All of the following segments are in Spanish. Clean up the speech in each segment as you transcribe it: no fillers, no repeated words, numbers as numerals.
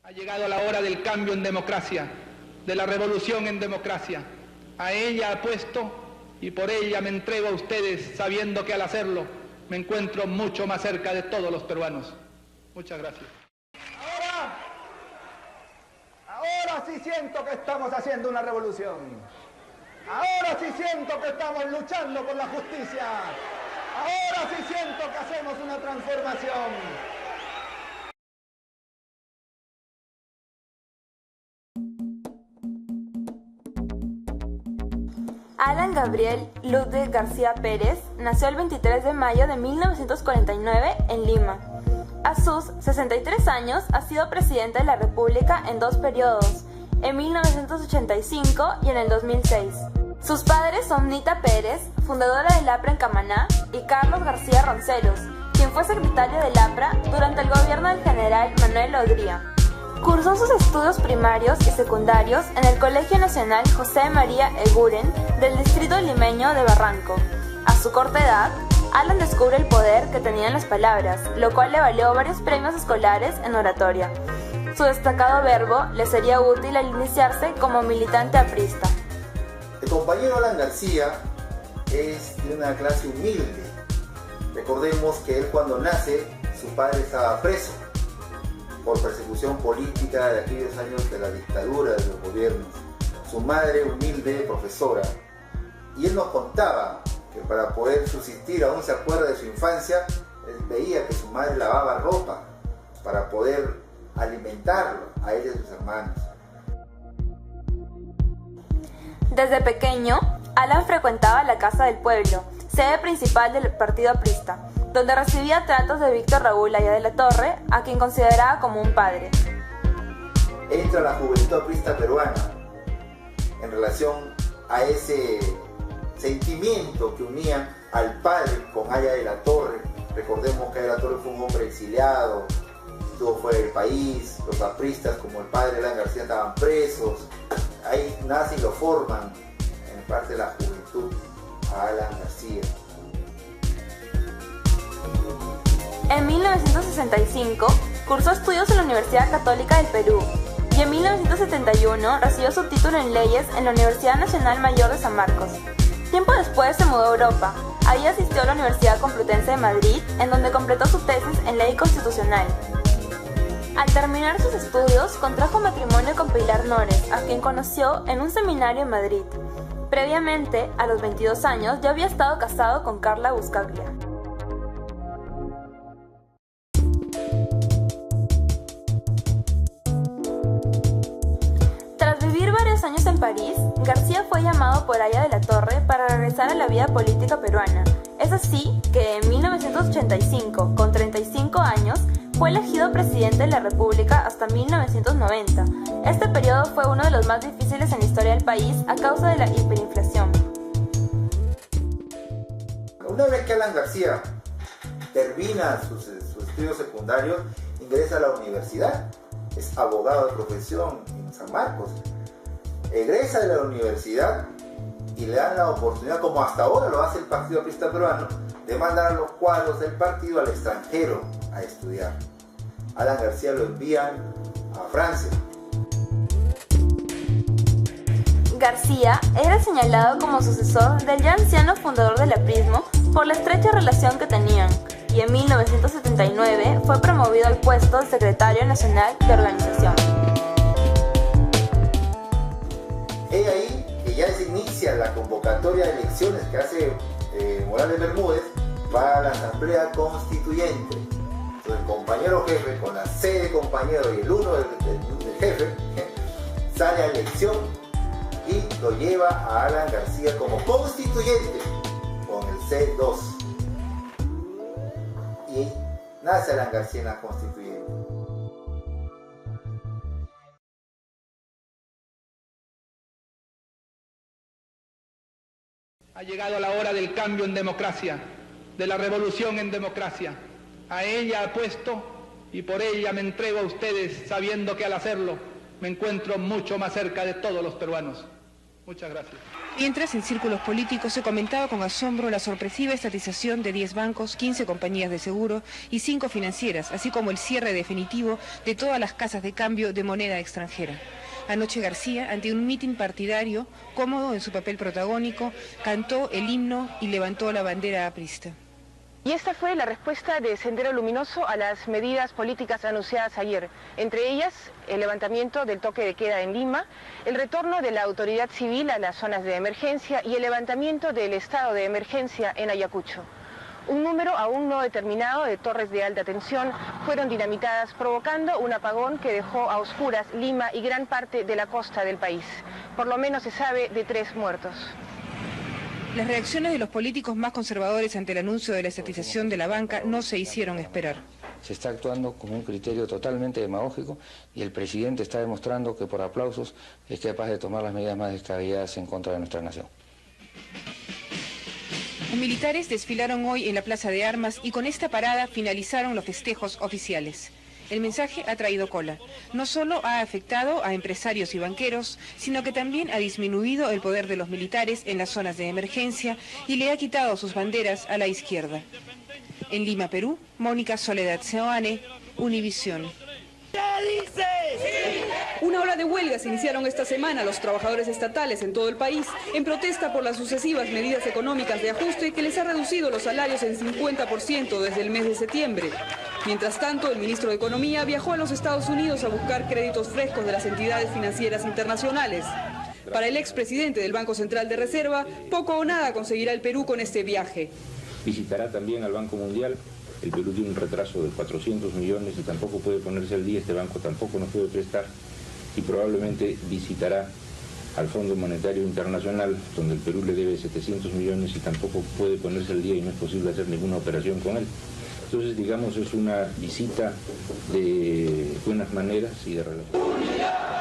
Ha llegado la hora del cambio en democracia, de la revolución en democracia. A ella apuesto y por ella me entrego a ustedes, sabiendo que al hacerlo me encuentro mucho más cerca de todos los peruanos. Muchas gracias. Ahora sí siento que estamos haciendo una revolución. Ahora sí siento que estamos luchando por la justicia. Ahora sí siento que hacemos una transformación. Alan Gabriel Ludwig García Pérez nació el 23 de mayo de 1949 en Lima. A sus 63 años ha sido presidente de la República en 2 periodos, en 1985 y en el 2006. Sus padres son Nita Pérez, fundadora del APRA en Camaná, y Carlos García Roncelos, quien fue secretario del APRA durante el gobierno del general Manuel Odría. Cursó sus estudios primarios y secundarios en el Colegio Nacional José María Eguren del distrito limeño de Barranco. A su corta edad, Alan descubre el poder que tenían las palabras, lo cual le valió varios premios escolares en oratoria. Su destacado verbo le sería útil al iniciarse como militante aprista. El compañero Alan García es de una clase humilde. Recordemos que él cuando nace, su padre estaba preso por persecución política de aquellos años de la dictadura de los gobiernos. Su madre, humilde, profesora. Y él nos contaba que para poder subsistir, aún se acuerda de su infancia, él veía que su madre lavaba ropa para poder alimentarlo a él y a sus hermanos. Desde pequeño, Alan frecuentaba la Casa del Pueblo, sede principal del partido aprista, donde recibía tratos de Víctor Raúl Haya de la Torre, a quien consideraba como un padre. Entra la juventud aprista peruana en relación a ese sentimiento que unía al padre con Haya de la Torre. Recordemos que Haya de la Torre fue un hombre exiliado, estuvo fuera del país, los apristas como el padre Alan García estaban presos. Ahí nacen y lo forman en parte de la juventud a Alan García. En 1965 cursó estudios en la Universidad Católica del Perú y en 1971 recibió su título en leyes en la Universidad Nacional Mayor de San Marcos. Tiempo después se mudó a Europa. Ahí asistió a la Universidad Complutense de Madrid, en donde completó su tesis en ley constitucional. Al terminar sus estudios, contrajo matrimonio con Pilar Nores, a quien conoció en un seminario en Madrid. Previamente, a los 22 años, ya había estado casado con Carla Buscaglia. Tras vivir varios años en París, García fue llamado por Haya de la Torre para regresar a la vida política peruana. Es así que en 1985, con 35 años, fue elegido presidente de la República hasta 1990. Este periodo fue uno de los más difíciles en la historia del país a causa de la hiperinflación. Una vez que Alan García termina sus estudios secundarios, ingresa a la universidad. Es abogado de profesión en San Marcos. Egresa de la universidad y le dan la oportunidad, como hasta ahora lo hace el Partido Aprista Peruano, de mandar a los cuadros del partido al extranjero a estudiar. Alan García lo envían a Francia. García era señalado como sucesor del ya anciano fundador del aprismo por la estrecha relación que tenían, y en 1979 fue promovido al puesto de secretario nacional de organización. Es ahí que ya se inicia la convocatoria de elecciones que hace Morales Bermúdez para la Asamblea Constituyente. Entonces, el compañero jefe, con la C de compañero y el 1 del jefe, sale a elección y lo lleva a Alan García como constituyente con el C2. Y nace Alan García en la constituyente. Ha llegado la hora del cambio en democracia, de la revolución en democracia. A ella apuesto y por ella me entrego a ustedes, sabiendo que al hacerlo me encuentro mucho más cerca de todos los peruanos. Muchas gracias. Mientras, en círculos políticos se comentaba con asombro la sorpresiva estatización de 10 bancos, 15 compañías de seguro y 5 financieras, así como el cierre definitivo de todas las casas de cambio de moneda extranjera. Anoche García, ante un mitin partidario, cómodo en su papel protagónico, cantó el himno y levantó la bandera aprista. Y esta fue la respuesta de Sendero Luminoso a las medidas políticas anunciadas ayer, entre ellas el levantamiento del toque de queda en Lima, el retorno de la autoridad civil a las zonas de emergencia y el levantamiento del estado de emergencia en Ayacucho. Un número aún no determinado de torres de alta tensión fueron dinamitadas, provocando un apagón que dejó a oscuras Lima y gran parte de la costa del país. Por lo menos se sabe de 3 muertos. Las reacciones de los políticos más conservadores ante el anuncio de la estatización de la banca no se hicieron esperar. Se está actuando con un criterio totalmente demagógico y el presidente está demostrando que por aplausos es capaz de tomar las medidas más descabelladas en contra de nuestra nación. Los militares desfilaron hoy en la Plaza de Armas y con esta parada finalizaron los festejos oficiales. El mensaje ha traído cola. No solo ha afectado a empresarios y banqueros, sino que también ha disminuido el poder de los militares en las zonas de emergencia y le ha quitado sus banderas a la izquierda. En Lima, Perú, Mónica Soledad Seoane, Univisión. Una ola de huelgas iniciaron esta semana los trabajadores estatales en todo el país en protesta por las sucesivas medidas económicas de ajuste que les ha reducido los salarios en 50% desde el mes de septiembre. Mientras tanto, el ministro de Economía viajó a los Estados Unidos a buscar créditos frescos de las entidades financieras internacionales. Para el expresidente del Banco Central de Reserva, poco o nada conseguirá el Perú con este viaje. Visitará también al Banco Mundial. El Perú tiene un retraso de 400 millones y tampoco puede ponerse al día, este banco tampoco nos puede prestar, y probablemente visitará al Fondo Monetario Internacional, donde el Perú le debe 700 millones y tampoco puede ponerse al día y no es posible hacer ninguna operación con él. Entonces, digamos, es una visita de buenas maneras y de relación.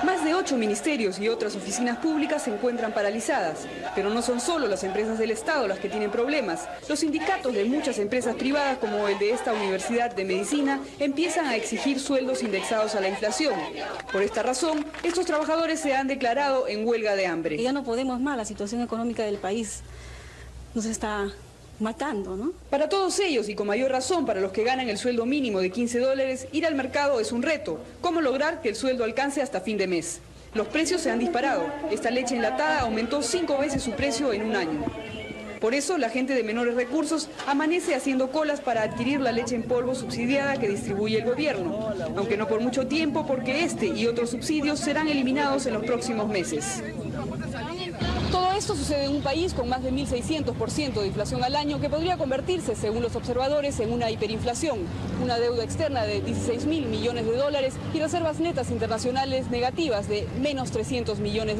Más de 8 ministerios y otras oficinas públicas se encuentran paralizadas. Pero no son solo las empresas del Estado las que tienen problemas. Los sindicatos de muchas empresas privadas, como el de esta Universidad de Medicina, empiezan a exigir sueldos indexados a la inflación. Por esta razón, estos trabajadores se han declarado en huelga de hambre. Ya no podemos más, la situación económica del país nos está matando, ¿no? Para todos ellos, y con mayor razón para los que ganan el sueldo mínimo de $15, ir al mercado es un reto. ¿Cómo lograr que el sueldo alcance hasta fin de mes? Los precios se han disparado. Esta leche enlatada aumentó 5 veces su precio en un año. Por eso, la gente de menores recursos amanece haciendo colas para adquirir la leche en polvo subsidiada que distribuye el gobierno, aunque no por mucho tiempo, porque este y otros subsidios serán eliminados en los próximos meses. Todo esto sucede en un país con más de 1.600% de inflación al año, que podría convertirse, según los observadores, en una hiperinflación, una deuda externa de $16.000 millones y reservas netas internacionales negativas de menos $300 millones,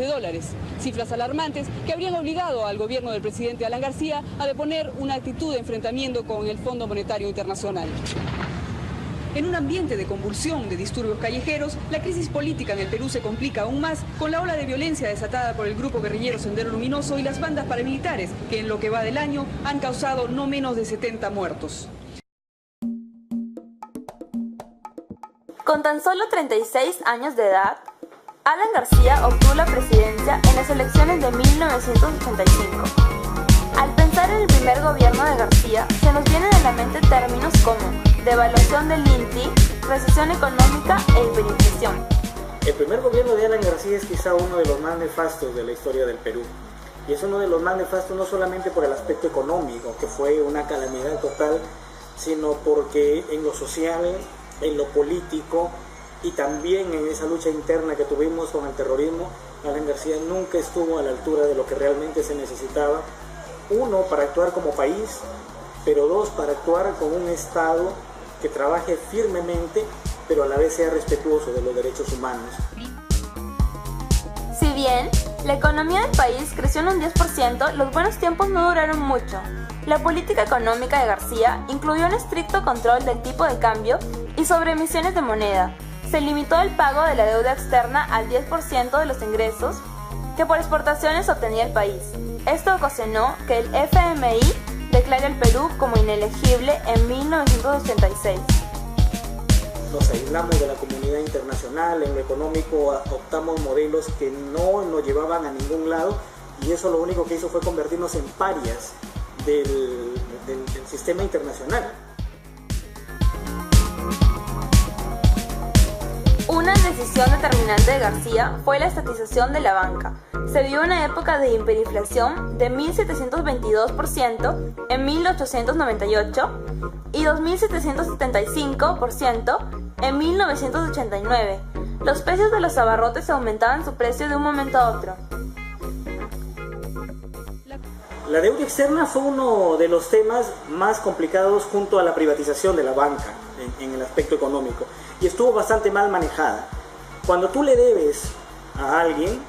cifras alarmantes que habrían obligado al gobierno del presidente Alan García a deponer una actitud de enfrentamiento con el Fondo Monetario Internacional. En un ambiente de convulsión, de disturbios callejeros, la crisis política en el Perú se complica aún más con la ola de violencia desatada por el grupo guerrillero Sendero Luminoso y las bandas paramilitares, que en lo que va del año han causado no menos de 70 muertos. Con tan solo 36 años de edad, Alan García obtuvo la presidencia en las elecciones de 1985. Al pensar en el primer gobierno de García, se nos vienen a la mente términos como devaluación del INTI, recesión económica e hiperinflación. El primer gobierno de Alan García es quizá uno de los más nefastos de la historia del Perú. Y es uno de los más nefastos no solamente por el aspecto económico, que fue una calamidad total, sino porque en lo social, en lo político y también en esa lucha interna que tuvimos con el terrorismo, Alan García nunca estuvo a la altura de lo que realmente se necesitaba. Uno, para actuar como país, pero dos, para actuar con un Estado que trabaje firmemente, pero a la vez sea respetuoso de los derechos humanos. Si bien la economía del país creció en un 10%, los buenos tiempos no duraron mucho. La política económica de García incluyó un estricto control del tipo de cambio y sobre emisiones de moneda. Se limitó el pago de la deuda externa al 10% de los ingresos que por exportaciones obtenía el país. Esto ocasionó que el FMI declare al Perú como inelegible en 1986. Nos aislamos de la comunidad internacional, en lo económico optamos modelos que no nos llevaban a ningún lado y eso lo único que hizo fue convertirnos en parias del sistema internacional. Una decisión determinante de García fue la estatización de la banca. Se vivió una época de hiperinflación de 1.722% en 1898 y 2.775% en 1989. Los precios de los abarrotes aumentaban su precio de un momento a otro. La deuda externa fue uno de los temas más complicados junto a la privatización de la banca en el aspecto económico, y estuvo bastante mal manejada. Cuando tú le debes a alguien,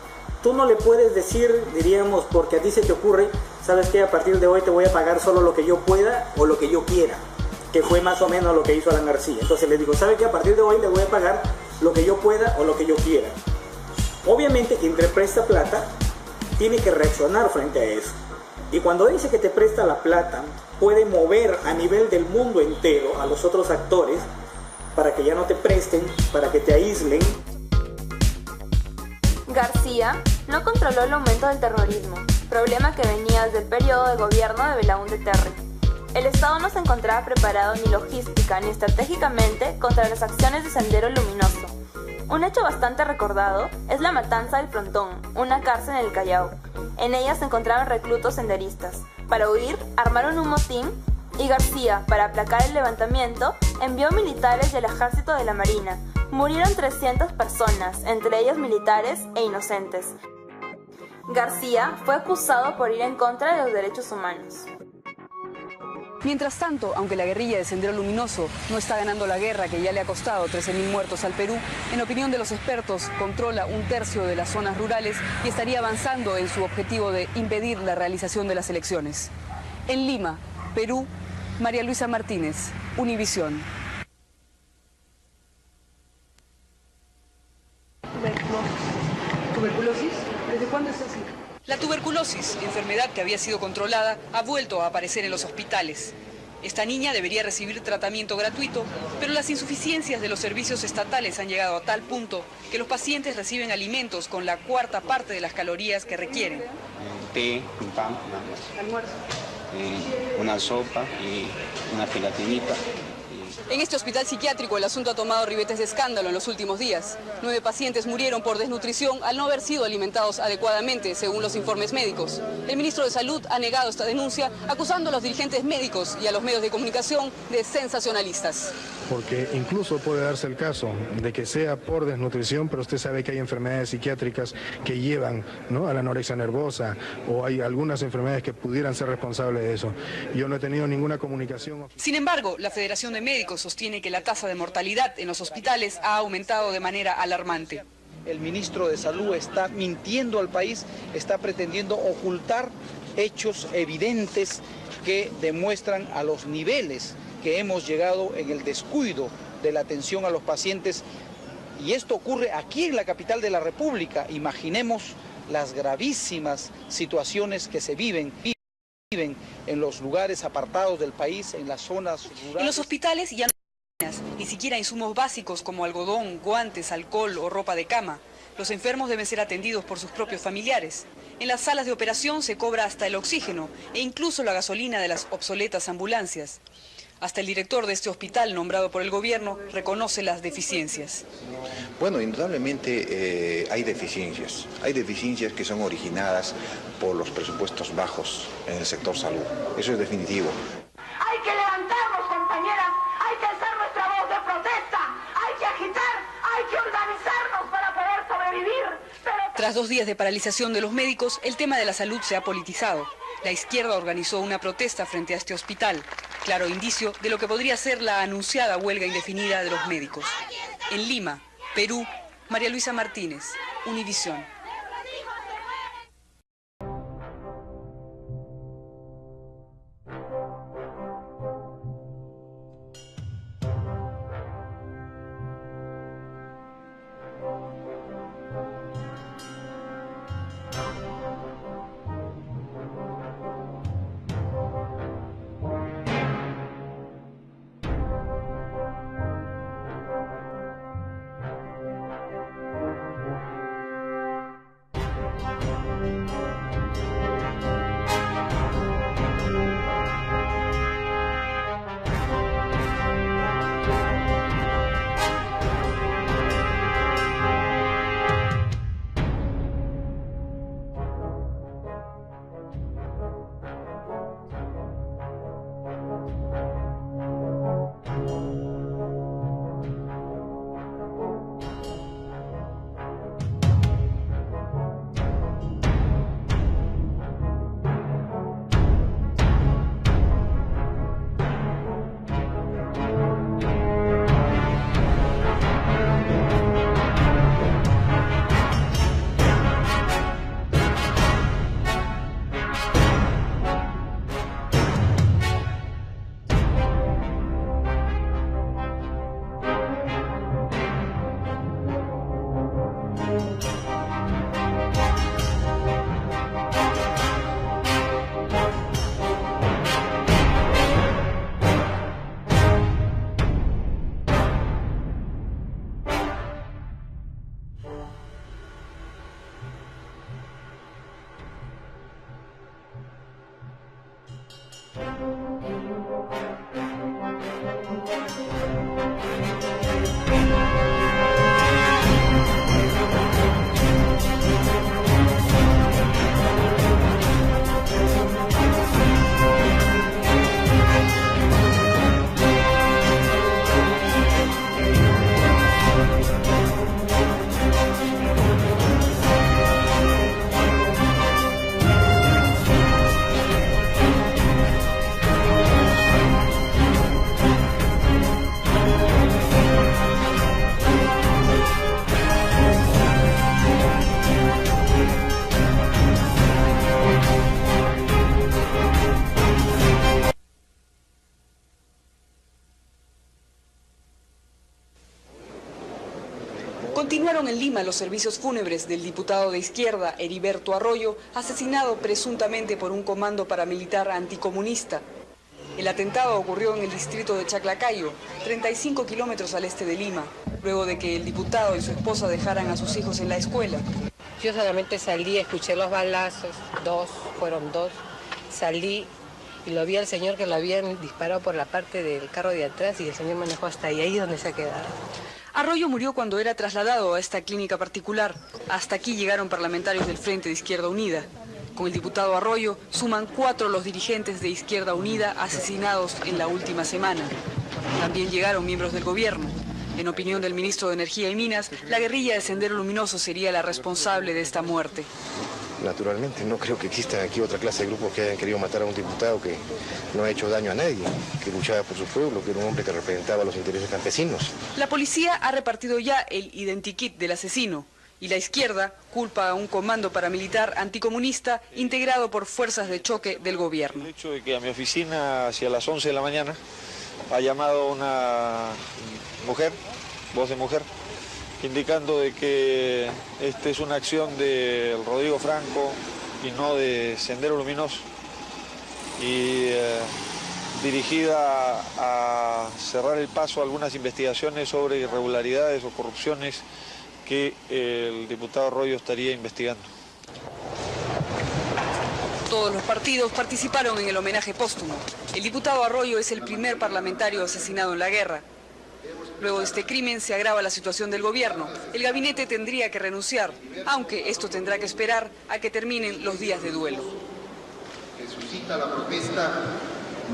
tú no le puedes decir, diríamos, porque a ti se te ocurre, sabes que a partir de hoy te voy a pagar solo lo que yo pueda o lo que yo quiera, que fue más o menos lo que hizo Alan García. Entonces le digo, ¿sabes que a partir de hoy le voy a pagar lo que yo pueda o lo que yo quiera? Obviamente quien te presta plata tiene que reaccionar frente a eso. Y cuando dice que te presta la plata, puede mover a nivel del mundo entero a los otros actores para que ya no te presten, para que te aíslen. García no controló el aumento del terrorismo, problema que venía desde el periodo de gobierno de Belaúnde Terry. El Estado no se encontraba preparado ni logística ni estratégicamente contra las acciones de Sendero Luminoso. Un hecho bastante recordado es la matanza del Frontón, una cárcel en el Callao. En ella se encontraban reclutos senderistas. Para huir, armaron un motín y García, para aplacar el levantamiento, envió militares del ejército de la Marina. Murieron 300 personas, entre ellas militares e inocentes. García fue acusado por ir en contra de los derechos humanos. Mientras tanto, aunque la guerrilla de Sendero Luminoso no está ganando la guerra que ya le ha costado 13.000 muertos al Perú, en opinión de los expertos, controla 1/3 de las zonas rurales y estaría avanzando en su objetivo de impedir la realización de las elecciones. En Lima, Perú, María Luisa Martínez, Univisión. ¿Tuberculosis? ¿Desde cuándo es así? La tuberculosis, enfermedad que había sido controlada, ha vuelto a aparecer en los hospitales. Esta niña debería recibir tratamiento gratuito, pero las insuficiencias de los servicios estatales han llegado a tal punto que los pacientes reciben alimentos con la 1/4 parte de las calorías que requieren. Té, un pan, nada más. ¿Almuerzo? Una sopa y una gelatinita. En este hospital psiquiátrico el asunto ha tomado ribetes de escándalo en los últimos días. 9 pacientes murieron por desnutrición al no haber sido alimentados adecuadamente, según los informes médicos. El ministro de Salud ha negado esta denuncia, acusando a los dirigentes médicos y a los medios de comunicación de sensacionalistas. Porque incluso puede darse el caso de que sea por desnutrición, pero usted sabe que hay enfermedades psiquiátricas que llevan, ¿no?, a la anorexia nervosa, o hay algunas enfermedades que pudieran ser responsables de eso. Yo no he tenido ninguna comunicación. Sin embargo, la Federación de Médicos sostiene que la tasa de mortalidad en los hospitales ha aumentado de manera alarmante. El ministro de Salud está mintiendo al país, está pretendiendo ocultar hechos evidentes que demuestran a los niveles que hemos llegado en el descuido de la atención a los pacientes. Y esto ocurre aquí en la capital de la República. Imaginemos las gravísimas situaciones que se viven en los lugares apartados del país, en las zonas rurales. En los hospitales ya no hay ni siquiera insumos básicos como algodón, guantes, alcohol o ropa de cama. Los enfermos deben ser atendidos por sus propios familiares. En las salas de operación se cobra hasta el oxígeno e incluso la gasolina de las obsoletas ambulancias. Hasta el director de este hospital, nombrado por el gobierno, reconoce las deficiencias. Bueno, indudablemente hay deficiencias. Hay deficiencias que son originadas por los presupuestos bajos en el sector salud. Eso es definitivo. Hay que levantarnos, compañeras. Hay que alzar nuestra voz de protesta. Hay que agitar. Hay que organizarnos para poder sobrevivir. Tras 2 días de paralización de los médicos, el tema de la salud se ha politizado. La izquierda organizó una protesta frente a este hospital, claro indicio de lo que podría ser la anunciada huelga indefinida de los médicos. En Lima, Perú, María Luisa Martínez, Univisión. Continuaron en Lima los servicios fúnebres del diputado de izquierda Heriberto Arroyo, asesinado presuntamente por un comando paramilitar anticomunista. El atentado ocurrió en el distrito de Chaclacayo, 35 kilómetros al este de Lima, luego de que el diputado y su esposa dejaran a sus hijos en la escuela. Yo solamente salí, escuché los balazos, fueron dos, salí y lo vi al señor que lo habían disparado por la parte del carro de atrás y el señor manejó hasta ahí es donde se ha quedado. Arroyo murió cuando era trasladado a esta clínica particular. Hasta aquí llegaron parlamentarios del Frente de Izquierda Unida. Con el diputado Arroyo suman 4 los dirigentes de Izquierda Unida asesinados en la última semana. También llegaron miembros del gobierno. En opinión del ministro de Energía y Minas, la guerrilla de Sendero Luminoso sería la responsable de esta muerte. Naturalmente, no creo que exista aquí otra clase de grupos que hayan querido matar a un diputado que no ha hecho daño a nadie, que luchaba por su pueblo, que era un hombre que representaba los intereses campesinos. La policía ha repartido ya el identikit del asesino y la izquierda culpa a un comando paramilitar anticomunista integrado por fuerzas de choque del gobierno. El hecho de que a mi oficina hacia las 11 de la mañana ha llamado una mujer, voz de mujer, indicando de que esta es una acción de Rodrigo Franco y no de Sendero Luminoso, y dirigida a cerrar el paso a algunas investigaciones sobre irregularidades o corrupciones que el diputado Arroyo estaría investigando. Todos los partidos participaron en el homenaje póstumo. El diputado Arroyo es el primer parlamentario asesinado en la guerra. Luego de este crimen se agrava la situación del gobierno. El gabinete tendría que renunciar, aunque esto tendrá que esperar a que terminen los días de duelo. Que suscita la protesta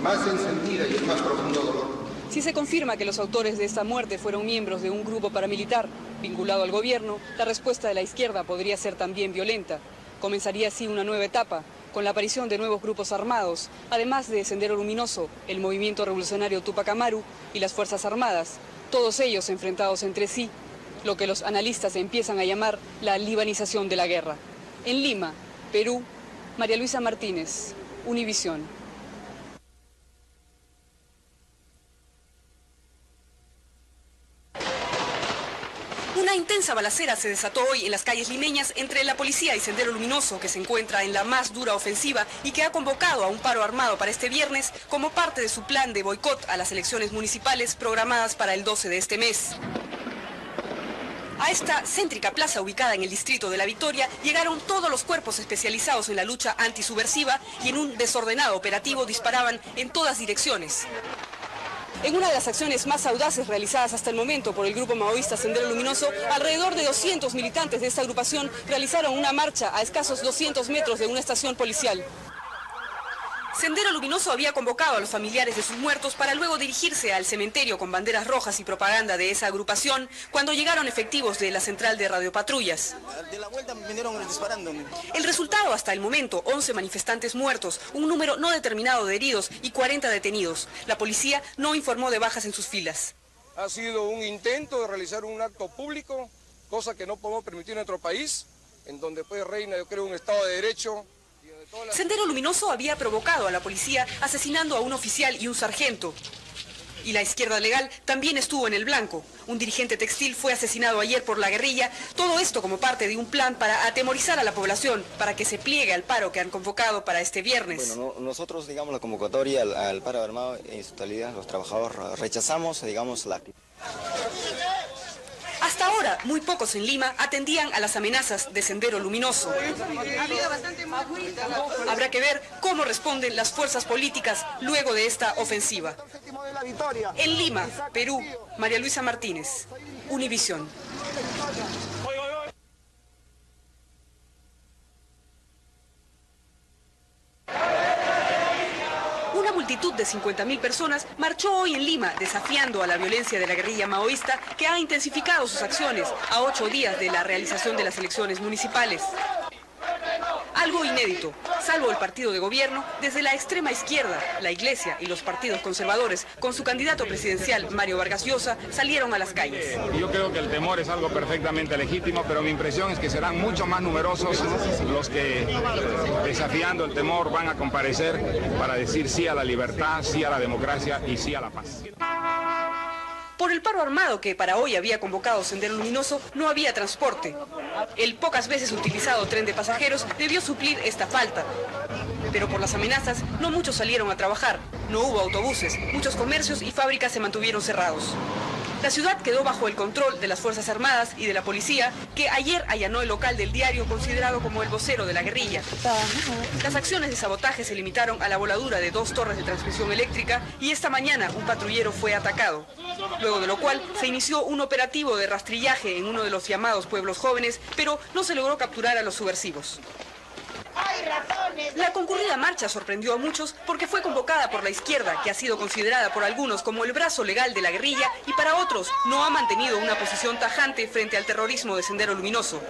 más encendida y el más profundo dolor. Si se confirma que los autores de esta muerte fueron miembros de un grupo paramilitar vinculado al gobierno, la respuesta de la izquierda podría ser también violenta. Comenzaría así una nueva etapa, con la aparición de nuevos grupos armados, además de Sendero Luminoso, el Movimiento Revolucionario Tupac Amaru y las Fuerzas Armadas, todos ellos enfrentados entre sí, lo que los analistas empiezan a llamar la libanización de la guerra. En Lima, Perú, María Luisa Martínez, Univisión. Una intensa balacera se desató hoy en las calles limeñas entre la policía y Sendero Luminoso, que se encuentra en la más dura ofensiva y que ha convocado a un paro armado para este viernes como parte de su plan de boicot a las elecciones municipales programadas para el 12 de este mes. A esta céntrica plaza ubicada en el distrito de La Victoria llegaron todos los cuerpos especializados en la lucha antisubversiva y en un desordenado operativo disparaban en todas direcciones. En una de las acciones más audaces realizadas hasta el momento por el grupo maoísta Sendero Luminoso, alrededor de 200 militantes de esta agrupación realizaron una marcha a escasos 200 metros de una estación policial. Sendero Luminoso había convocado a los familiares de sus muertos para luego dirigirse al cementerio con banderas rojas y propaganda de esa agrupación cuando llegaron efectivos de la central de radiopatrullas. De la vuelta me vinieron disparándome. El resultado hasta el momento, 11 manifestantes muertos, un número no determinado de heridos y 40 detenidos. La policía no informó de bajas en sus filas. Ha sido un intento de realizar un acto público, cosa que no podemos permitir en nuestro país, en donde pues reina, yo creo, un Estado de Derecho. Sendero Luminoso había provocado a la policía asesinando a un oficial y un sargento. Y la izquierda legal también estuvo en el blanco. Un dirigente textil fue asesinado ayer por la guerrilla. Todo esto como parte de un plan para atemorizar a la población, para que se pliegue al paro que han convocado para este viernes. Bueno, nosotros, digamos, la convocatoria al paro armado en su totalidad, los trabajadores rechazamos, digamos, la actitud. Hasta ahora, muy pocos en Lima atendían a las amenazas de Sendero Luminoso. Habrá que ver cómo responden las fuerzas políticas luego de esta ofensiva. En Lima, Perú, María Luisa Martínez, Univisión. Una multitud de 50.000 personas marchó hoy en Lima desafiando a la violencia de la guerrilla maoísta que ha intensificado sus acciones a 8 días de la realización de las elecciones municipales. Algo inédito, salvo el partido de gobierno, desde la extrema izquierda, la Iglesia y los partidos conservadores, con su candidato presidencial, Mario Vargas Llosa, salieron a las calles. Yo creo que el temor es algo perfectamente legítimo, pero mi impresión es que serán mucho más numerosos los que, desafiando el temor, van a comparecer para decir sí a la libertad, sí a la democracia y sí a la paz. Por el paro armado que para hoy había convocado Sendero Luminoso, no había transporte. El pocas veces utilizado tren de pasajeros debió suplir esta falta. Pero por las amenazas, no muchos salieron a trabajar. No hubo autobuses, muchos comercios y fábricas se mantuvieron cerrados. La ciudad quedó bajo el control de las Fuerzas Armadas y de la policía, que ayer allanó el local del diario considerado como el vocero de la guerrilla. Las acciones de sabotaje se limitaron a la voladura de 2 torres de transmisión eléctrica y esta mañana un patrullero fue atacado. Luego de lo cual se inició un operativo de rastrillaje en uno de los llamados pueblos jóvenes, pero no se logró capturar a los subversivos. La concurrida marcha sorprendió a muchos porque fue convocada por la izquierda, que ha sido considerada por algunos como el brazo legal de la guerrilla y para otros no ha mantenido una posición tajante frente al terrorismo de Sendero Luminoso.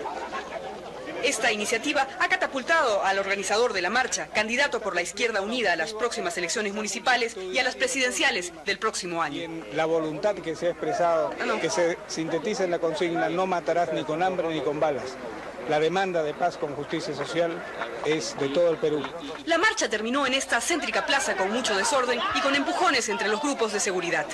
Esta iniciativa ha catapultado al organizador de la marcha, candidato por la Izquierda Unida a las próximas elecciones municipales y a las presidenciales del próximo año. La voluntad que se ha expresado, que se sintetiza en la consigna, no matarás ni con hambre ni con balas. La demanda de paz con justicia social es de todo el Perú. La marcha terminó en esta céntrica plaza con mucho desorden y con empujones entre los grupos de seguridad.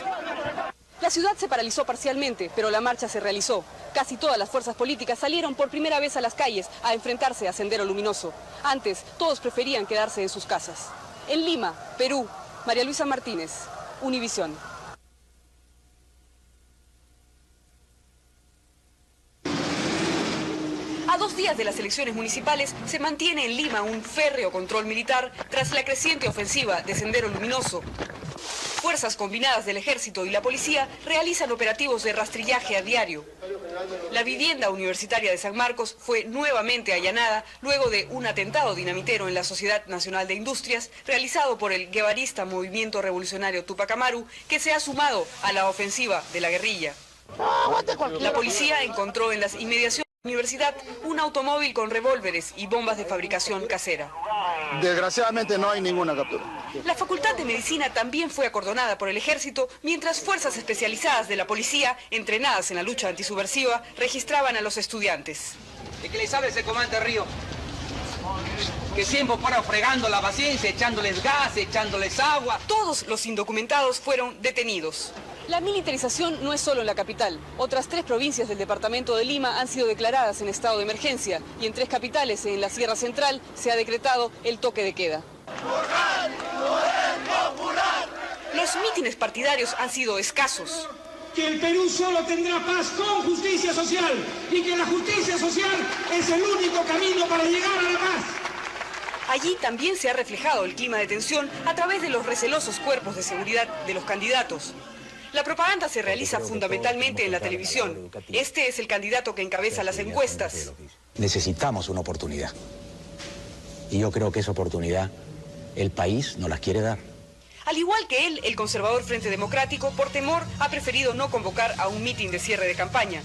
La ciudad se paralizó parcialmente, pero la marcha se realizó. Casi todas las fuerzas políticas salieron por primera vez a las calles a enfrentarse a Sendero Luminoso. Antes, todos preferían quedarse en sus casas. En Lima, Perú, María Luisa Martínez, Univisión. A 2 días de las elecciones municipales se mantiene en Lima un férreo control militar tras la creciente ofensiva de Sendero Luminoso. Fuerzas combinadas del ejército y la policía realizan operativos de rastrillaje a diario. La vivienda universitaria de San Marcos fue nuevamente allanada luego de un atentado dinamitero en la Sociedad Nacional de Industrias realizado por el guevarista Movimiento Revolucionario Tupac Amaru, que se ha sumado a la ofensiva de la guerrilla. La policía encontró en las inmediaciones de la universidad un automóvil con revólveres y bombas de fabricación casera. Desgraciadamente no hay ninguna captura. La Facultad de Medicina también fue acordonada por el ejército, mientras fuerzas especializadas de la policía, entrenadas en la lucha antisubversiva, registraban a los estudiantes. ¿De qué le sabe ese comandante Río? Que siempre para fregando la paciencia, echándoles gas, echándoles agua. Todos los indocumentados fueron detenidos. La militarización no es solo en la capital. Otras 3 provincias del departamento de Lima han sido declaradas en estado de emergencia y en 3 capitales en la Sierra Central se ha decretado el toque de queda. Los mítines partidarios han sido escasos. Que el Perú solo tendrá paz con justicia social y que la justicia social es el único camino para llegar a la paz. Allí también se ha reflejado el clima de tensión a través de los recelosos cuerpos de seguridad de los candidatos. La propaganda se realiza fundamentalmente en la televisión. Este es el candidato que encabeza las encuestas. Necesitamos una oportunidad. Y yo creo que esa oportunidad el país no las quiere dar. Al igual que él, el conservador Frente Democrático, por temor, ha preferido no convocar a un mitin de cierre de campaña.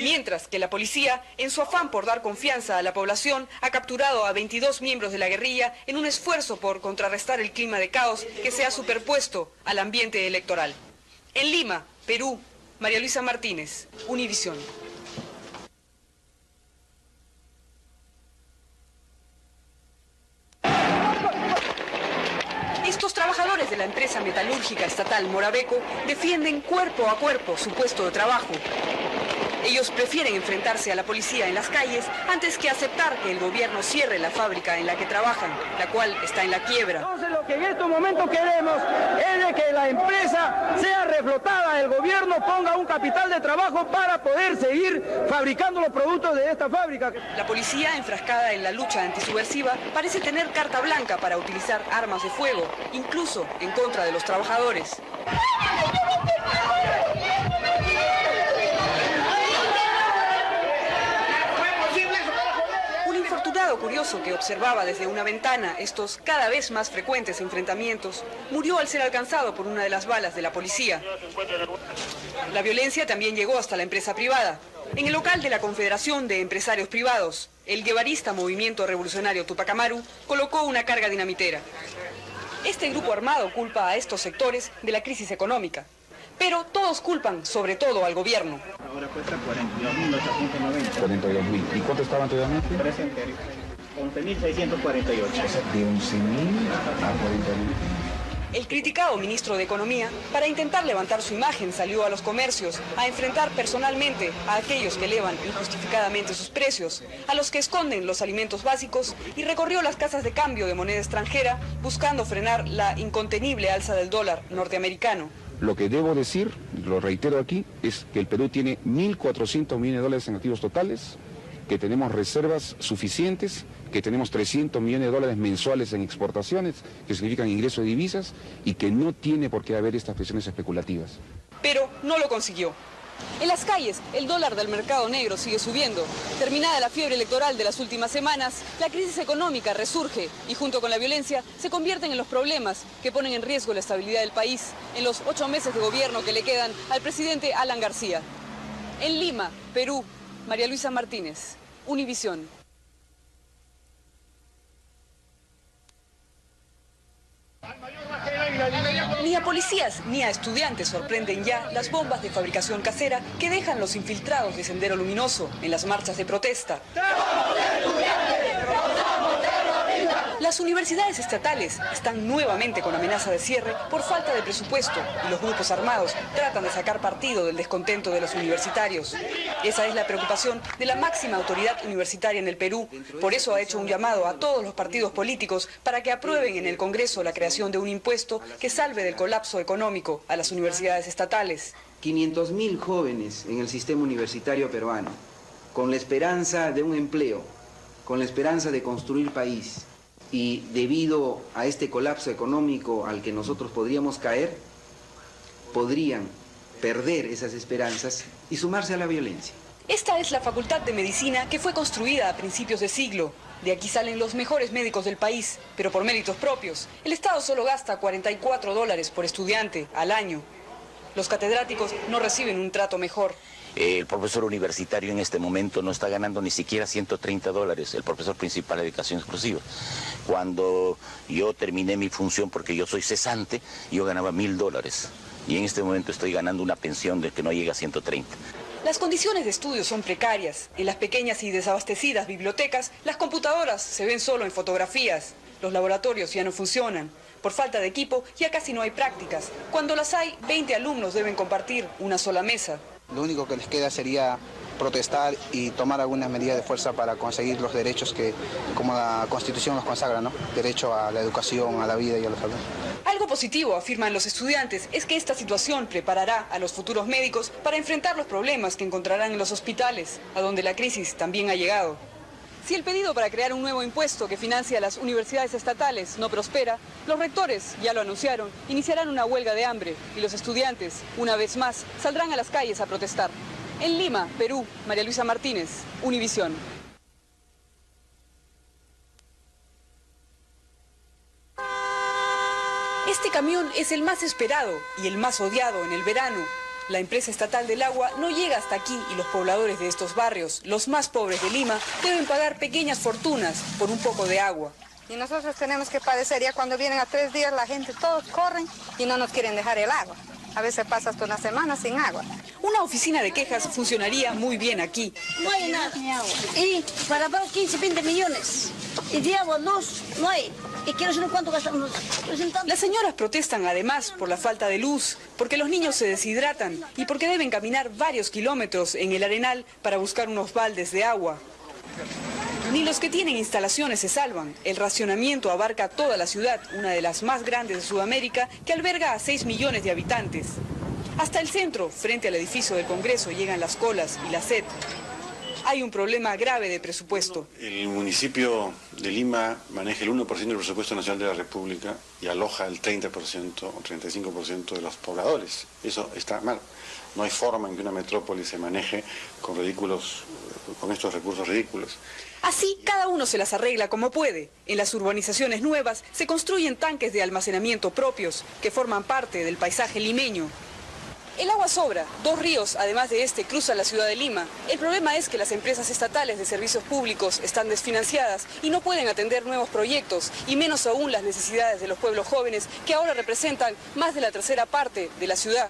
Mientras que la policía, en su afán por dar confianza a la población, ha capturado a 22 miembros de la guerrilla en un esfuerzo por contrarrestar el clima de caos que se ha superpuesto al ambiente electoral. En Lima, Perú, María Luisa Martínez, Univisión. Estos trabajadores de la empresa metalúrgica estatal Morabeco defienden cuerpo a cuerpo su puesto de trabajo. Ellos prefieren enfrentarse a la policía en las calles antes que aceptar que el gobierno cierre la fábrica en la que trabajan, la cual está en la quiebra. Entonces lo que en estos momentos queremos es de que la empresa sea reflotada, el gobierno ponga un capital de trabajo para poder seguir fabricando los productos de esta fábrica. La policía, enfrascada en la lucha antisubversiva, parece tener carta blanca para utilizar armas de fuego, incluso en contra de los trabajadores. Curioso que observaba desde una ventana estos cada vez más frecuentes enfrentamientos, murió al ser alcanzado por una de las balas de la policía. La violencia también llegó hasta la empresa privada. En el local de la Confederación de Empresarios Privados, el guevarista Movimiento Revolucionario Tupac Amaru colocó una carga dinamitera. Este grupo armado culpa a estos sectores de la crisis económica. Pero todos culpan, sobre todo, al gobierno. Ahora cuesta 42.890. 42.000. ¿Y cuánto estaba anteriormente? 11.648. O sea, de 11.000 a 40.000. El criticado ministro de Economía, para intentar levantar su imagen, salió a los comercios a enfrentar personalmente a aquellos que elevan injustificadamente sus precios, a los que esconden los alimentos básicos, y recorrió las casas de cambio de moneda extranjera buscando frenar la incontenible alza del dólar norteamericano. Lo que debo decir, lo reitero aquí, es que el Perú tiene 1.400 millones de dólares en activos totales, que tenemos reservas suficientes, que tenemos 300 millones de dólares mensuales en exportaciones, que significan ingreso de divisas, y que no tiene por qué haber estas presiones especulativas. Pero no lo consiguió. En las calles, el dólar del mercado negro sigue subiendo. Terminada la fiebre electoral de las últimas semanas, la crisis económica resurge y junto con la violencia se convierten en los problemas que ponen en riesgo la estabilidad del país en los 8 meses de gobierno que le quedan al presidente Alan García. En Lima, Perú, María Luisa Martínez, Univisión. Ni a policías ni a estudiantes sorprenden ya las bombas de fabricación casera que dejan los infiltrados de Sendero Luminoso en las marchas de protesta. Las universidades estatales están nuevamente con amenaza de cierre por falta de presupuesto y los grupos armados tratan de sacar partido del descontento de los universitarios. Esa es la preocupación de la máxima autoridad universitaria en el Perú. Por eso ha hecho un llamado a todos los partidos políticos para que aprueben en el Congreso la creación de un impuesto que salve del colapso económico a las universidades estatales. 500.000 jóvenes en el sistema universitario peruano, con la esperanza de un empleo, con la esperanza de construir país. Y debido a este colapso económico al que nosotros podríamos caer, podrían perder esas esperanzas y sumarse a la violencia. Esta es la Facultad de Medicina que fue construida a principios de siglo. De aquí salen los mejores médicos del país, pero por méritos propios. El Estado solo gasta $44 por estudiante al año. Los catedráticos no reciben un trato mejor. El profesor universitario en este momento no está ganando ni siquiera $130, el profesor principal de educación exclusiva. Cuando yo terminé mi función, porque yo soy cesante, yo ganaba $1.000. Y en este momento estoy ganando una pensión de que no llega a 130. Las condiciones de estudio son precarias. En las pequeñas y desabastecidas bibliotecas, las computadoras se ven solo en fotografías. Los laboratorios ya no funcionan. Por falta de equipo, ya casi no hay prácticas. Cuando las hay, 20 alumnos deben compartir una sola mesa. Lo único que les queda sería protestar y tomar algunas medidas de fuerza para conseguir los derechos que, como la Constitución nos consagra, ¿no? Derecho a la educación, a la vida y a la salud. Algo positivo, afirman los estudiantes, es que esta situación preparará a los futuros médicos para enfrentar los problemas que encontrarán en los hospitales, a donde la crisis también ha llegado. Si el pedido para crear un nuevo impuesto que financia a las universidades estatales no prospera, los rectores, ya lo anunciaron, iniciarán una huelga de hambre y los estudiantes, una vez más, saldrán a las calles a protestar. En Lima, Perú, María Luisa Martínez, Univisión. Este camión es el más esperado y el más odiado en el verano. La empresa estatal del agua no llega hasta aquí y los pobladores de estos barrios, los más pobres de Lima, deben pagar pequeñas fortunas por un poco de agua. Y nosotros tenemos que padecer ya cuando vienen a 3 días, la gente todos corren y no nos quieren dejar el agua. A veces pasa hasta una semana sin agua. Una oficina de quejas funcionaría muy bien aquí. No hay nada. Y para pagar 15, 20 millones. Y de agua, luz, no hay. Y quiero saber cuánto gastamos. Las señoras protestan además por la falta de luz, porque los niños se deshidratan y porque deben caminar varios kilómetros en el arenal para buscar unos baldes de agua. Ni los que tienen instalaciones se salvan. El racionamiento abarca toda la ciudad, una de las más grandes de Sudamérica, que alberga a 6 millones de habitantes. Hasta el centro, frente al edificio del Congreso, llegan las colas y la sed. Hay un problema grave de presupuesto. El municipio de Lima maneja el 1% del presupuesto nacional de la República y aloja el 30% o 35% de los pobladores. Eso está mal. No hay forma en que una metrópoli se maneje con estos recursos ridículos. Así, cada uno se las arregla como puede. En las urbanizaciones nuevas se construyen tanques de almacenamiento propios que forman parte del paisaje limeño. El agua sobra. 2 ríos, además de este, cruzan la ciudad de Lima. El problema es que las empresas estatales de servicios públicos están desfinanciadas y no pueden atender nuevos proyectos, y menos aún las necesidades de los pueblos jóvenes, que ahora representan más de la tercera parte de la ciudad.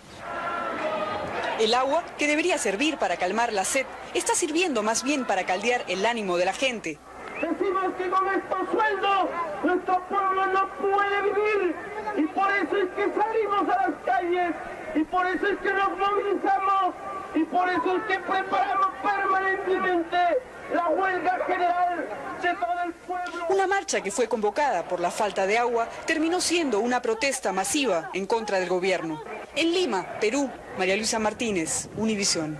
El agua, que debería servir para calmar la sed, está sirviendo más bien para caldear el ánimo de la gente. Decimos que con estos sueldos nuestro pueblo no puede vivir. Y por eso es que salimos a las calles, y por eso es que nos movilizamos, y por eso es que preparamos permanentemente la huelga general de todo el pueblo. Una marcha que fue convocada por la falta de agua terminó siendo una protesta masiva en contra del gobierno. En Lima, Perú, María Luisa Martínez, Univisión.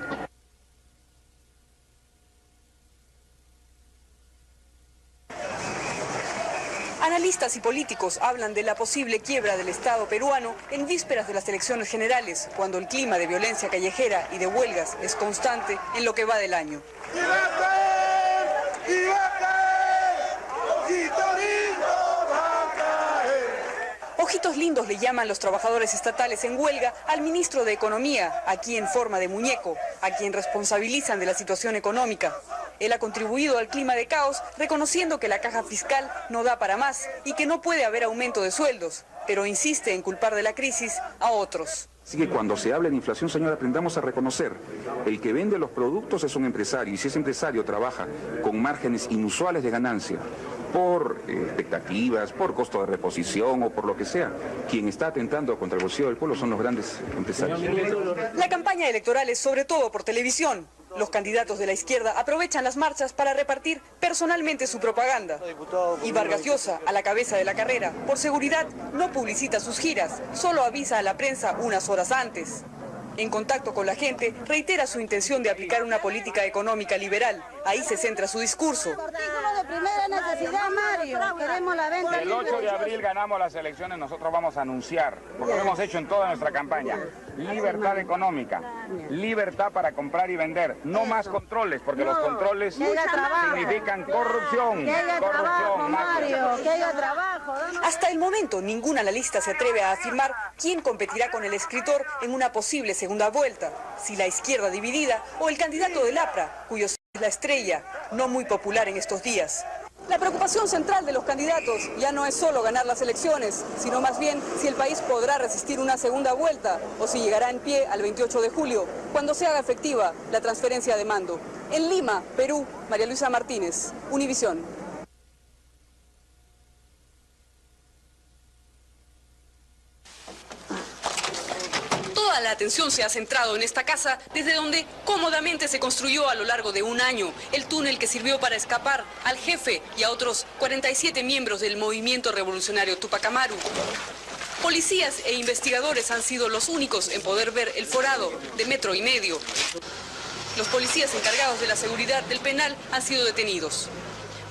Analistas y políticos hablan de la posible quiebra del Estado peruano en vísperas de las elecciones generales, cuando el clima de violencia callejera y de huelgas es constante en lo que va del año. Ojitos lindos le llaman los trabajadores estatales en huelga al ministro de Economía, aquí en forma de muñeco, a quien responsabilizan de la situación económica. Él ha contribuido al clima de caos, reconociendo que la caja fiscal no da para más y que no puede haber aumento de sueldos, pero insiste en culpar de la crisis a otros. Así que cuando se hable de inflación, señora, aprendamos a reconocer, el que vende los productos es un empresario, y si ese empresario trabaja con márgenes inusuales de ganancia, por expectativas, por costo de reposición o por lo que sea, quien está atentando contra el bolsillo del pueblo son los grandes empresarios. La campaña electoral es sobre todo por televisión. Los candidatos de la izquierda aprovechan las marchas para repartir personalmente su propaganda. Y Vargas Llosa, a la cabeza de la carrera, por seguridad no publicita sus giras, solo avisa a la prensa unas horas antes. En contacto con la gente, reitera su intención de aplicar una política económica liberal. Ahí se centra su discurso. Artículo de primera necesidad, Mario. Queremos la venta. El 8 de abril ganamos las elecciones, nosotros vamos a anunciar, porque lo hemos hecho en toda nuestra campaña, libertad económica, libertad para comprar y vender, no más controles, porque los controles significan corrupción. Que haya trabajo, Mario, que haya trabajo. Hasta el momento, ningún analista se atreve a afirmar quién competirá con el escritor en una posible segunda vuelta, si la izquierda dividida o el candidato del APRA, cuyo es la estrella, no muy popular en estos días. La preocupación central de los candidatos ya no es solo ganar las elecciones, sino más bien si el país podrá resistir una segunda vuelta o si llegará en pie al 28 de julio, cuando se haga efectiva la transferencia de mando. En Lima, Perú, María Luisa Martínez, Univisión. Toda la atención se ha centrado en esta casa, desde donde cómodamente se construyó a lo largo de un año el túnel que sirvió para escapar al jefe y a otros 47 miembros del movimiento revolucionario Tupac Amaru. Policías e investigadores han sido los únicos en poder ver el forado de 1,5 metros. Los policías encargados de la seguridad del penal han sido detenidos.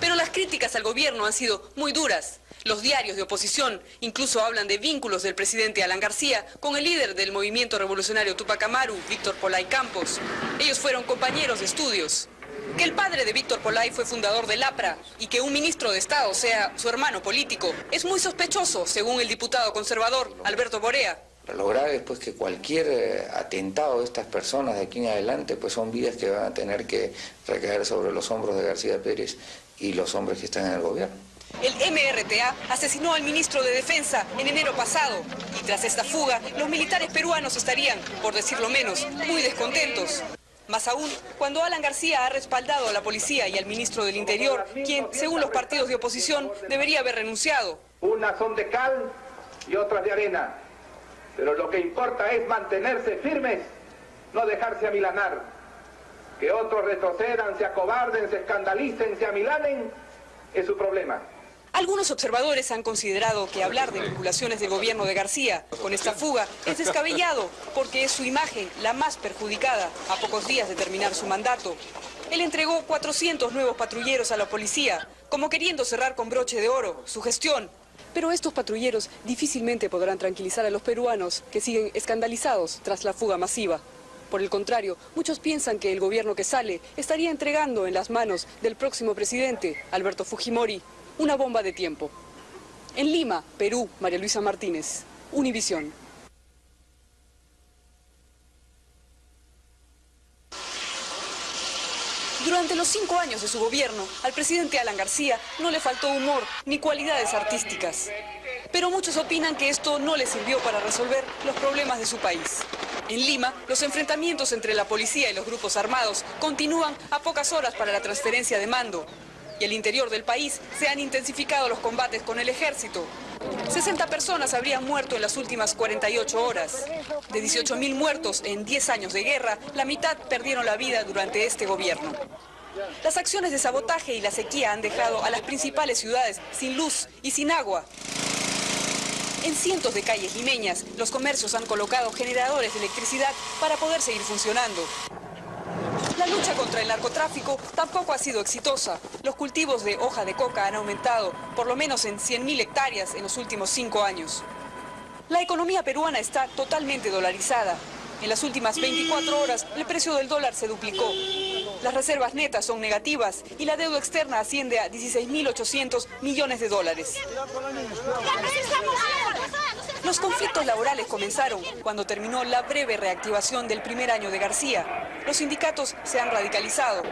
Pero las críticas al gobierno han sido muy duras. Los diarios de oposición incluso hablan de vínculos del presidente Alan García con el líder del movimiento revolucionario Tupac Amaru, Víctor Polay Campos. Ellos fueron compañeros de estudios. Que el padre de Víctor Polay fue fundador del APRA y que un ministro de Estado sea su hermano político es muy sospechoso, según el diputado conservador Alberto Borea. Lo grave es pues que cualquier atentado de estas personas de aquí en adelante pues son vidas que van a tener que recaer sobre los hombros de García Pérez y los hombres que están en el gobierno. El MRTA asesinó al ministro de Defensa en enero pasado y tras esta fuga los militares peruanos estarían, por decirlo menos, muy descontentos. Más aún, cuando Alan García ha respaldado a la policía y al ministro del Interior, quien, según los partidos de oposición, debería haber renunciado. Unas son de cal y otras de arena, pero lo que importa es mantenerse firmes, no dejarse amilanar. Que otros retrocedan, se acobarden, se escandalicen, se amilanen, es su problema. Algunos observadores han considerado que hablar de vinculaciones del gobierno de García con esta fuga es descabellado porque es su imagen la más perjudicada a pocos días de terminar su mandato. Él entregó 400 nuevos patrulleros a la policía, como queriendo cerrar con broche de oro su gestión. Pero estos patrulleros difícilmente podrán tranquilizar a los peruanos que siguen escandalizados tras la fuga masiva. Por el contrario, muchos piensan que el gobierno que sale estaría entregando en las manos del próximo presidente, Alberto Fujimori, una bomba de tiempo. En Lima, Perú, María Luisa Martínez, Univisión. Durante los 5 años de su gobierno, al presidente Alan García no le faltó humor ni cualidades artísticas. Pero muchos opinan que esto no le sirvió para resolver los problemas de su país. En Lima, los enfrentamientos entre la policía y los grupos armados continúan a pocas horas para la transferencia de mando. Y al interior del país se han intensificado los combates con el ejército. 60 personas habrían muerto en las últimas 48 horas. De 18.000 muertos en 10 años de guerra, la mitad perdieron la vida durante este gobierno. Las acciones de sabotaje y la sequía han dejado a las principales ciudades sin luz y sin agua. En cientos de calles limeñas, los comercios han colocado generadores de electricidad para poder seguir funcionando. La lucha contra el narcotráfico tampoco ha sido exitosa. Los cultivos de hoja de coca han aumentado por lo menos en 100.000 hectáreas en los últimos 5 años. La economía peruana está totalmente dolarizada. En las últimas 24 horas, el precio del dólar se duplicó. Las reservas netas son negativas y la deuda externa asciende a 16.800 millones de dólares. Los conflictos laborales comenzaron cuando terminó la breve reactivación del primer año de García. Los sindicatos se han radicalizado.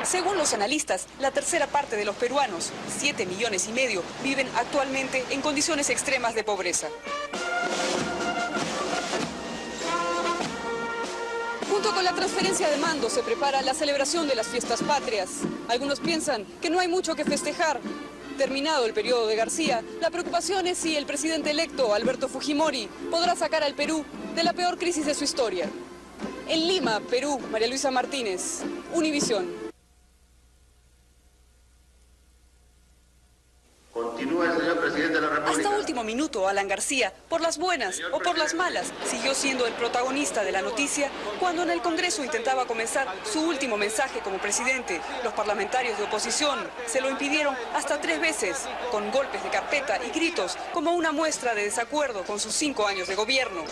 Según los analistas, la tercera parte de los peruanos, 7,5 millones, viven actualmente en condiciones extremas de pobreza. Junto con la transferencia de mando se prepara la celebración de las fiestas patrias. Algunos piensan que no hay mucho que festejar. Terminado el periodo de García, la preocupación es si el presidente electo, Alberto Fujimori, podrá sacar al Perú de la peor crisis de su historia. En Lima, Perú, María Luisa Martínez, Univisión. Continúa el señor presidente de la República. Hasta último minuto, Alan García, por las buenas o por las malas, siguió siendo el protagonista de la noticia cuando en el Congreso intentaba comenzar su último mensaje como presidente. Los parlamentarios de oposición se lo impidieron hasta 3 veces, con golpes de carpeta y gritos como una muestra de desacuerdo con sus 5 años de gobierno.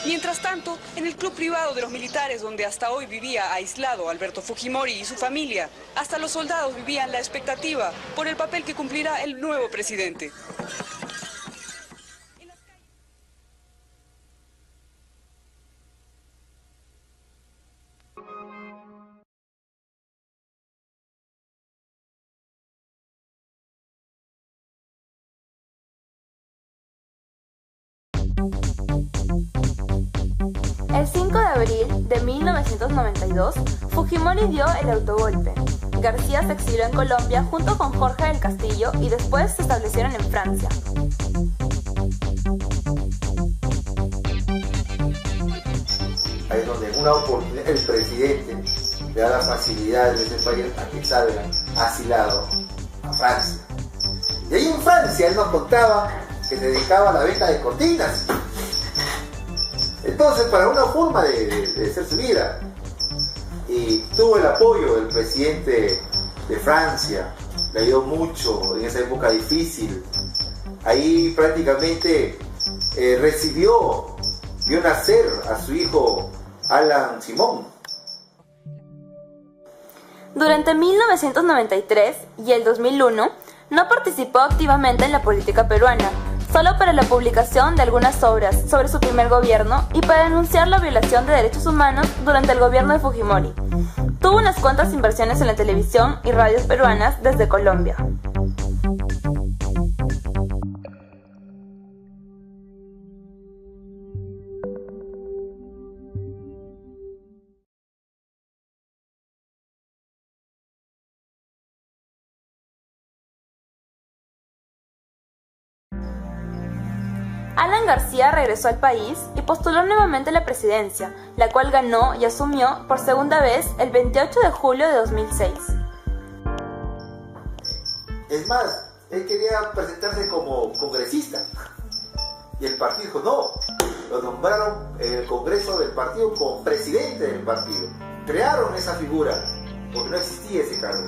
Mientras tanto, en el club privado de los militares, donde hasta hoy vivía aislado Alberto Fujimori y su familia, hasta los soldados vivían la expectativa por el papel que cumplirá el nuevo presidente. El 5 de abril de 1992, Fujimori dio el autogolpe. García se exilió en Colombia junto con Jorge del Castillo y después se establecieron en Francia. Ahí es donde en una oportunidad el presidente le da la facilidad de ese país a que salga asilado a Francia. Y ahí en Francia él nos contaba que se dedicaba a la venta de cortinas. Entonces, para una forma de hacer su vida, y tuvo el apoyo del presidente de Francia, le ayudó mucho en esa época difícil. Ahí prácticamente vio nacer a su hijo Alan Simón. Durante 1993 y el 2001, no participó activamente en la política peruana, solo para la publicación de algunas obras sobre su primer gobierno y para denunciar la violación de derechos humanos durante el gobierno de Fujimori. Tuvo unas cuantas inversiones en la televisión y radios peruanas desde Colombia. Alan García regresó al país y postuló nuevamente a la presidencia, la cual ganó y asumió por segunda vez el 28 de julio de 2006. Es más, él quería presentarse como congresista y el partido dijo no, lo nombraron en el Congreso del partido como presidente del partido. Crearon esa figura porque no existía ese cargo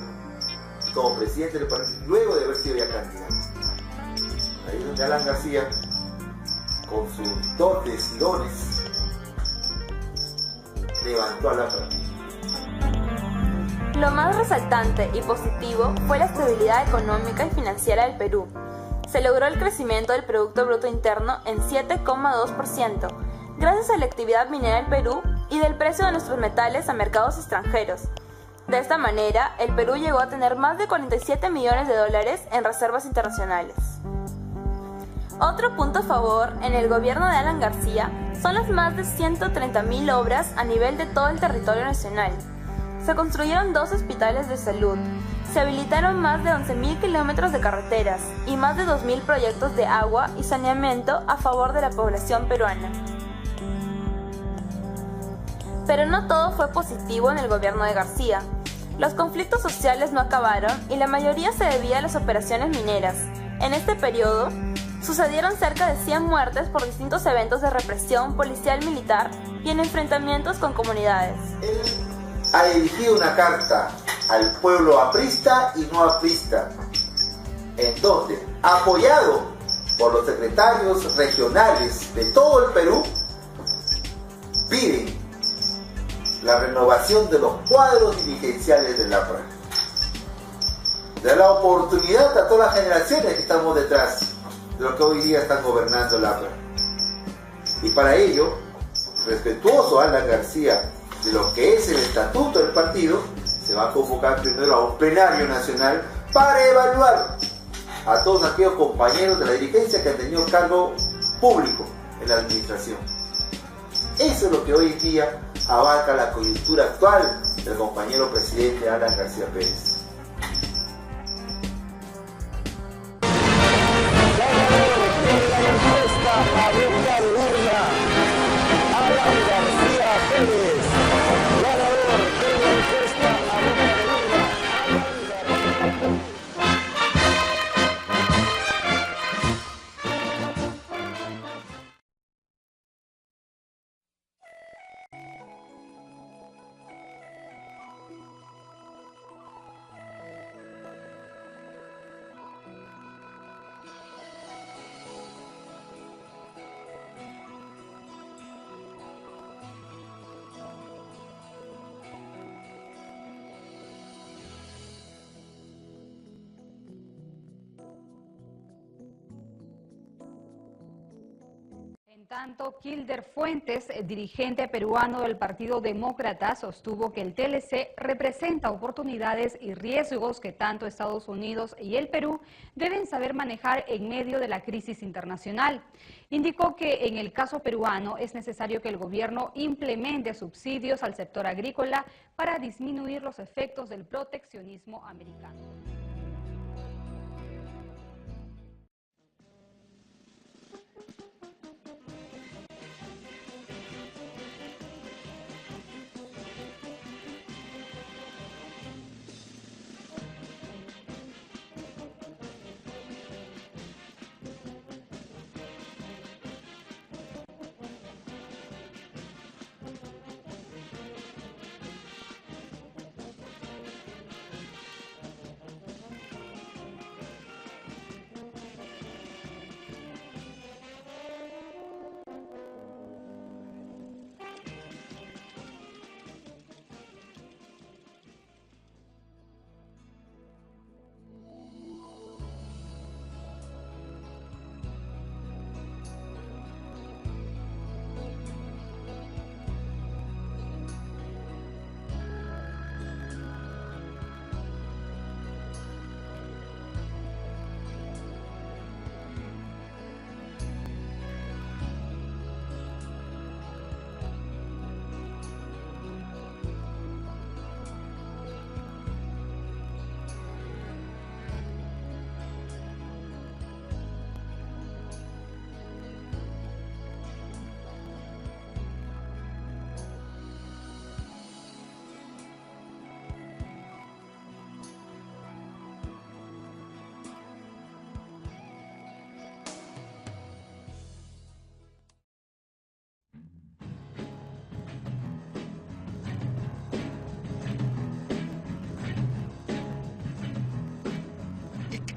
como presidente del partido luego de haber sido ya candidato. Ahí es donde Alan García, con sus dotes y dones, levantó a la plata. Lo más resaltante y positivo fue la estabilidad económica y financiera del Perú. Se logró el crecimiento del Producto Bruto Interno en 7,2%, gracias a la actividad minera del Perú y del precio de nuestros metales a mercados extranjeros. De esta manera, el Perú llegó a tener más de 47 millones de dólares en reservas internacionales. Otro punto a favor en el gobierno de Alan García son las más de 130.000 obras a nivel de todo el territorio nacional. Se construyeron 2 hospitales de salud, se habilitaron más de 11.000 kilómetros de carreteras y más de 2.000 proyectos de agua y saneamiento a favor de la población peruana. Pero no todo fue positivo en el gobierno de García. Los conflictos sociales no acabaron y la mayoría se debía a las operaciones mineras. En este periodo, sucedieron cerca de 100 muertes por distintos eventos de represión policial militar y en enfrentamientos con comunidades. Él ha dirigido una carta al pueblo aprista y no aprista, en donde, apoyado por los secretarios regionales de todo el Perú, piden la renovación de los cuadros dirigenciales del APRA. Da la oportunidad a todas las generaciones que estamos detrás de los que hoy día están gobernando el APRA. Y para ello, respetuoso a Alan García de lo que es el estatuto del partido, se va a convocar primero a un plenario nacional para evaluar a todos aquellos compañeros de la dirigencia que han tenido cargo público en la administración. Eso es lo que hoy día abarca la coyuntura actual del compañero presidente Alan García Pérez. En tanto, Kilder Fuentes, dirigente peruano del Partido Demócrata, sostuvo que el TLC representa oportunidades y riesgos que tanto Estados Unidos y el Perú deben saber manejar en medio de la crisis internacional. Indicó que en el caso peruano es necesario que el gobierno implemente subsidios al sector agrícola para disminuir los efectos del proteccionismo americano.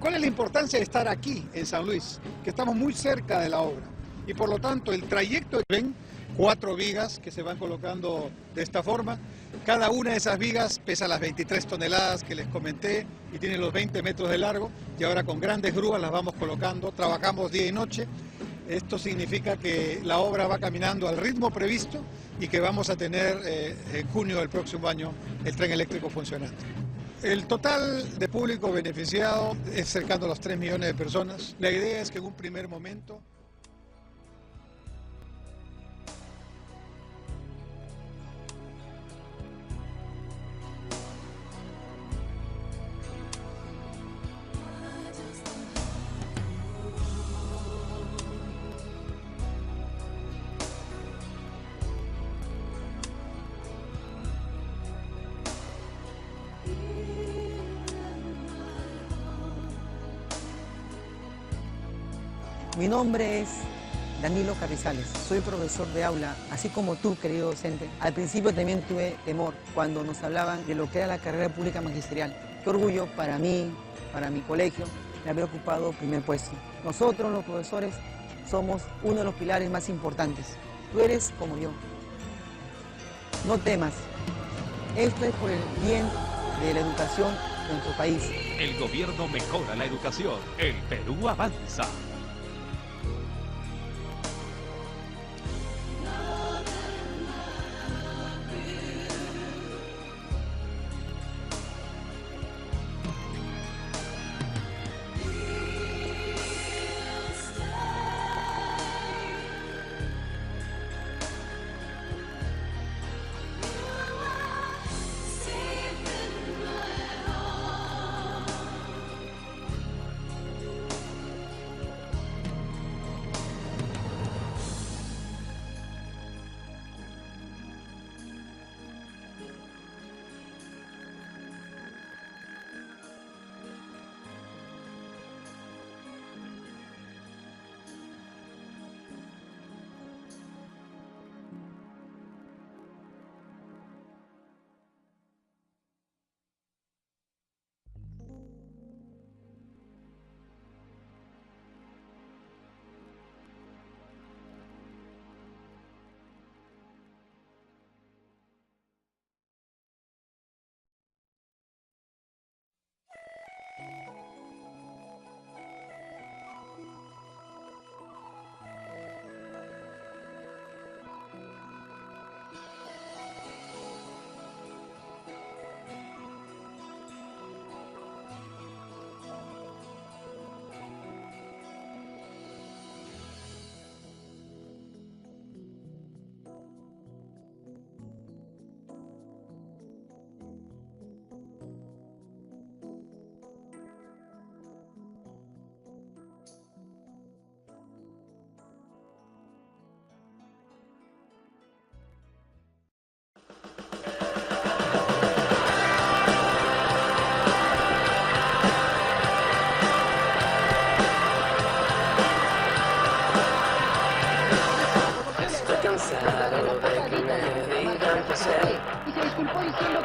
¿Cuál es la importancia de estar aquí en San Luis? Que estamos muy cerca de la obra y por lo tanto el trayecto, ven 4 vigas que se van colocando de esta forma. Cada una de esas vigas pesa las 23 toneladas que les comenté y tiene los 20 metros de largo y ahora con grandes grúas las vamos colocando, trabajamos día y noche. Esto significa que la obra va caminando al ritmo previsto y que vamos a tener en junio del próximo año el tren eléctrico funcionando. El total de público beneficiado es cercano a los 3 millones de personas. La idea es que en un primer momento Mi nombre es Danilo Carrizales, soy profesor de aula, así como tú, querido docente. Al principio también tuve temor cuando nos hablaban de lo que era la carrera pública magisterial. Qué orgullo para mí, para mi colegio, de haber ocupado primer puesto. Nosotros, los profesores, somos uno de los pilares más importantes. Tú eres como yo. No temas. Esto es por el bien de la educación de nuestro país. El gobierno mejora la educación. El Perú avanza.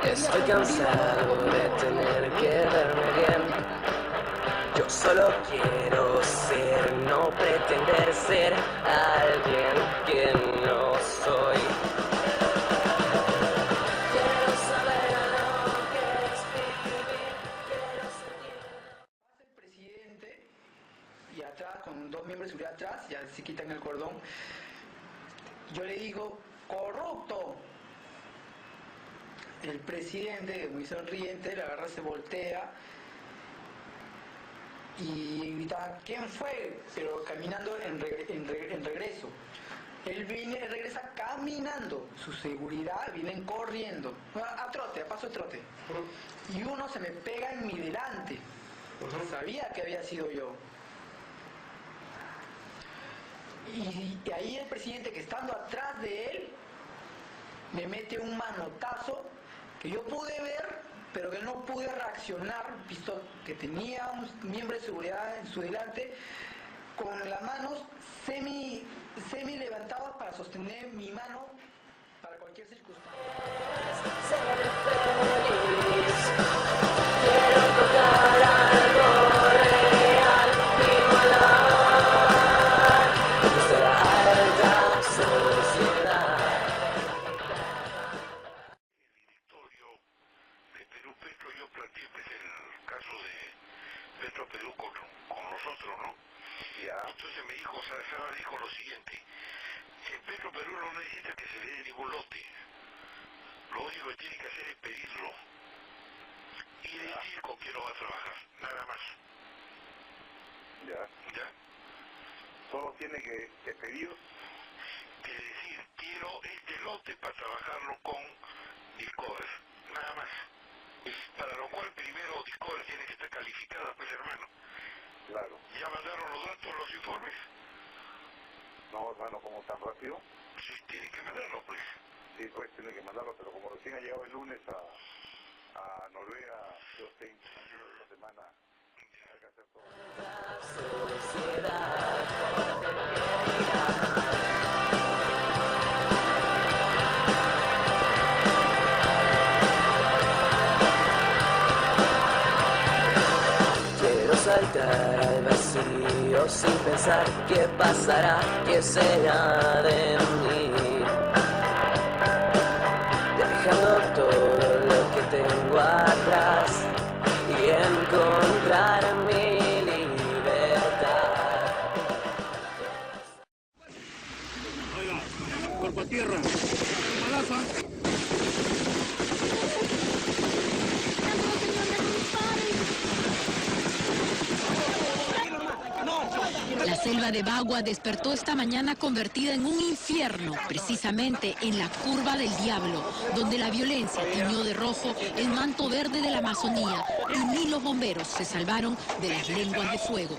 Estoy cansado de tener que verme bien. Yo solo quiero ser, no pretender ser alguien que no soy. Quiero saber lo que es vivir, quiero sentir. Pasa el presidente y atrás, con dos miembros de seguridad atrás, ya se quitan el cordón. Yo le digo, corrupto. El presidente, muy sonriente, la agarra, se voltea y grita, ¿quién fue? Pero caminando en regreso. Él regresa caminando, su seguridad vienen corriendo, a trote, a paso de trote. Y uno se me pega en mi delante. Sabía que había sido yo. Y ahí el presidente, que estando atrás de él, me mete un manotazo que yo pude ver, pero que no pude reaccionar, visto que tenía un miembro de seguridad en su delante, con las manos semi levantadas para sostener mi mano para cualquier circunstancia. Quiero tocar algo real y volar desde la alta sociedad. Petro Perú con nosotros, ¿no? Entonces me dijo, Sara dijo lo siguiente, Petro Perú no necesita que se le dé ningún lote, lo único que tiene que hacer es pedirlo y decir con quién lo va a trabajar, nada más. ¿Ya? Solo tiene que pedir, que decir, quiero este lote para trabajarlo con Discover, nada más. Para lo cual primero Discover tiene que estar calificada, pues hermano. Claro. ¿Ya mandaron los datos, los informes? No, hermano, ¿cómo tan rápido? Sí, tiene que mandarlo, pues. Sí, pues tiene que mandarlo, pero como recién ha llegado el lunes a Noruega, yo estoy esta semana, hay que hacer todo. Vivo sin pensar qué pasará, qué será de mí. Dejando todo lo que tengo atrás y encontrar mi libertad. Oiga, cuerpo a tierra, balazo. La selva de Bagua despertó esta mañana convertida en un infierno, precisamente en la curva del diablo, donde la violencia tiñó de rojo el manto verde de la Amazonía y ni los bomberos se salvaron de las lenguas de fuego.